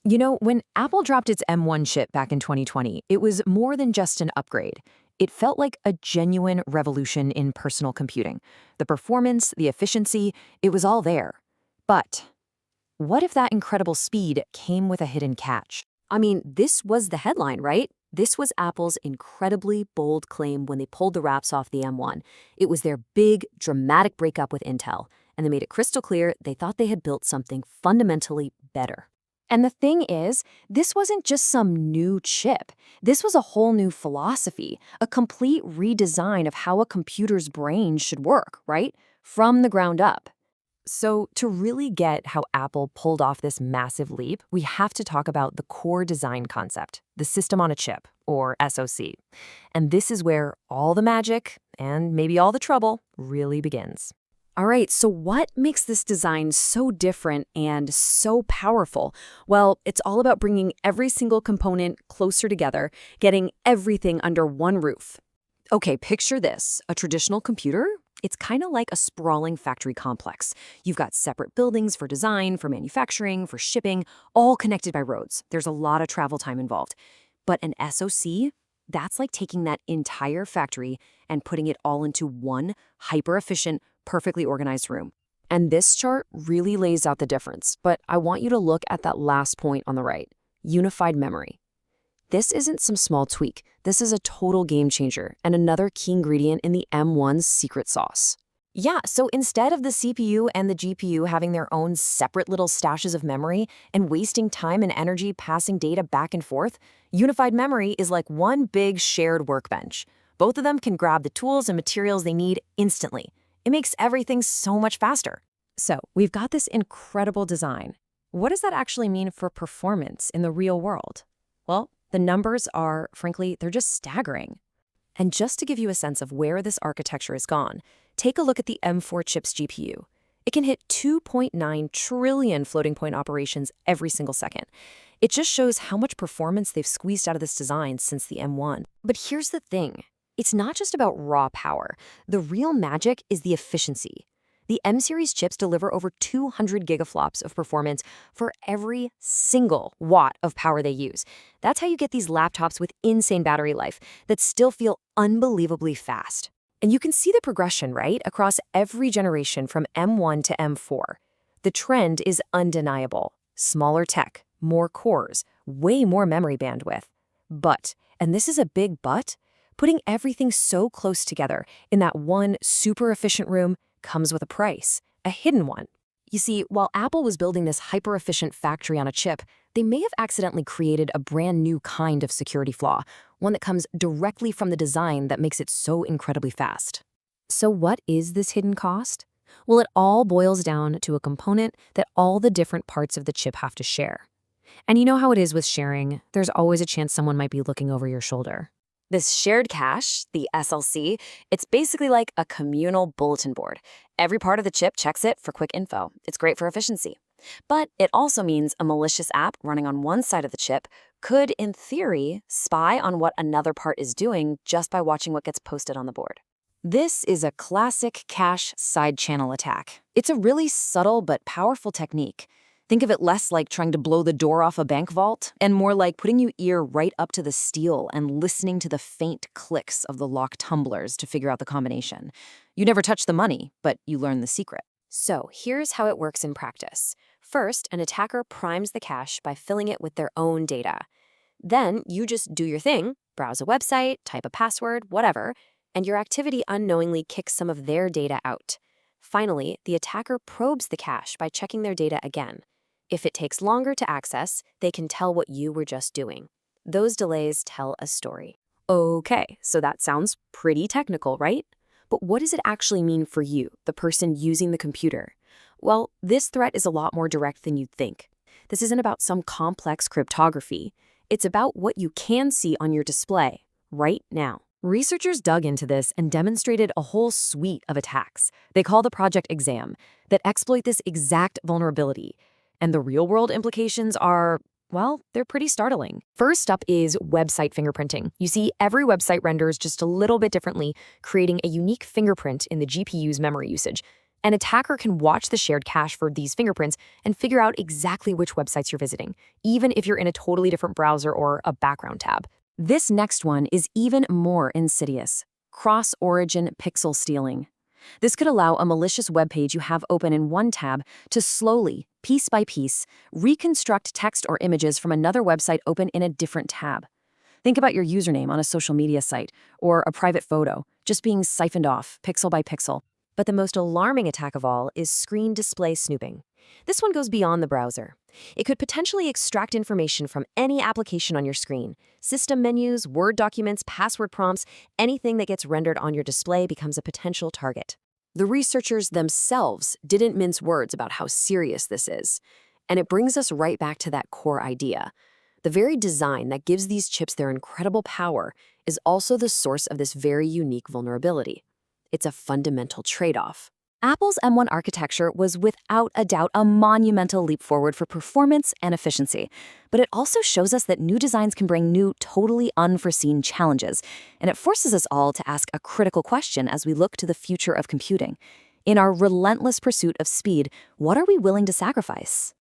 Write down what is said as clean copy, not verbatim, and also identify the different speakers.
Speaker 1: You know, when Apple dropped its M1 chip back in 2020, it was more than just an upgrade. It felt like a genuine revolution in personal computing. The performance, the efficiency, it was all there. But what if that incredible speed came with a hidden catch?
Speaker 2: I mean, this was the headline, right? This was Apple's incredibly bold claim when they pulled the wraps off the M1. It was their big, dramatic breakup with Intel, and they made it crystal clear they thought they had built something fundamentally better.
Speaker 1: And the thing is, this wasn't just some new chip. This was a whole new philosophy, a complete redesign of how a computer's brain should work, right? From the ground up. So, to really get how Apple pulled off this massive leap, we have to talk about the core design concept, the system on a chip, or SoC. And this is where all the magic, and maybe all the trouble, really begins.
Speaker 2: All right, so what makes this design so different and so powerful? Well, it's all about bringing every single component closer together, getting everything under one roof. Okay, picture this. A traditional computer, it's kind of like a sprawling factory complex. You've got separate buildings for design, for manufacturing, for shipping, all connected by roads. There's a lot of travel time involved. But an SoC, that's like taking that entire factory and putting it all into one hyper-efficient, perfectly organized room. And this chart really lays out the difference, but I want you to look at that last point on the right, unified memory. This isn't some small tweak. This is a total game changer and another key ingredient in the M1's secret sauce.
Speaker 1: Yeah, so instead of the CPU and the GPU having their own separate little stashes of memory and wasting time and energy passing data back and forth, unified memory is like one big shared workbench. Both of them can grab the tools and materials they need instantly. It makes everything so much faster. So, we've got this incredible design. What does that actually mean for performance in the real world? Well, the numbers are, frankly, they're just staggering. And just to give you a sense of where this architecture has gone, take a look at the M4 chip's GPU. It can hit 2.9 trillion floating point operations every single second. It just shows how much performance they've squeezed out of this design since the M1. But here's the thing. It's not just about raw power. The real magic is the efficiency. The M-series chips deliver over 200 gigaflops of performance for every single watt of power they use. That's how you get these laptops with insane battery life that still feel unbelievably fast. And you can see the progression, right, across every generation from M1 to M4. The trend is undeniable. Smaller tech, more cores, way more memory bandwidth. But, and this is a big but, putting everything so close together in that one super efficient room comes with a price, a hidden one. You see, while Apple was building this hyper-efficient factory on a chip, they may have accidentally created a brand new kind of security flaw, one that comes directly from the design that makes it so incredibly fast. So what is this hidden cost? Well, it all boils down to a component that all the different parts of the chip have to share. And you know how it is with sharing, there's always a chance someone might be looking over your shoulder. This shared cache, the SLC, it's basically like a communal bulletin board. Every part of the chip checks it for quick info. It's great for efficiency. But it also means a malicious app running on one side of the chip could, in theory, spy on what another part is doing just by watching what gets posted on the board. This is a classic cache side channel attack. It's a really subtle but powerful technique. Think of it less like trying to blow the door off a bank vault and more like putting your ear right up to the steel and listening to the faint clicks of the lock tumblers to figure out the combination. You never touch the money, but you learn the secret. So here's how it works in practice. First, an attacker primes the cache by filling it with their own data. Then you just do your thing, browse a website, type a password, whatever, and your activity unknowingly kicks some of their data out. Finally, the attacker probes the cache by checking their data again. If it takes longer to access, they can tell what you were just doing. Those delays tell a story. Okay, so that sounds pretty technical, right? But what does it actually mean for you, the person using the computer? Well, this threat is a lot more direct than you'd think. This isn't about some complex cryptography. It's about what you can see on your display right now. Researchers dug into this and demonstrated a whole suite of attacks they call the Project Exam that exploit this exact vulnerability. And the real-world implications are, well, they're pretty startling. First up is website fingerprinting. You see, every website renders just a little bit differently, creating a unique fingerprint in the GPU's memory usage. An attacker can watch the shared cache for these fingerprints and figure out exactly which websites you're visiting, even if you're in a totally different browser or a background tab. This next one is even more insidious: cross-origin pixel stealing. This could allow a malicious web page you have open in one tab to slowly, piece by piece, reconstruct text or images from another website open in a different tab. Think about your username on a social media site or a private photo, just being siphoned off pixel by pixel. But the most alarming attack of all is screen display snooping. This one goes beyond the browser. It could potentially extract information from any application on your screen. System menus, Word documents, password prompts, anything that gets rendered on your display becomes a potential target. The researchers themselves didn't mince words about how serious this is. And it brings us right back to that core idea. The very design that gives these chips their incredible power is also the source of this very unique vulnerability. It's a fundamental trade-off. Apple's M1 architecture was without a doubt a monumental leap forward for performance and efficiency, but it also shows us that new designs can bring new, totally unforeseen challenges, and it forces us all to ask a critical question as we look to the future of computing. In our relentless pursuit of speed, what are we willing to sacrifice?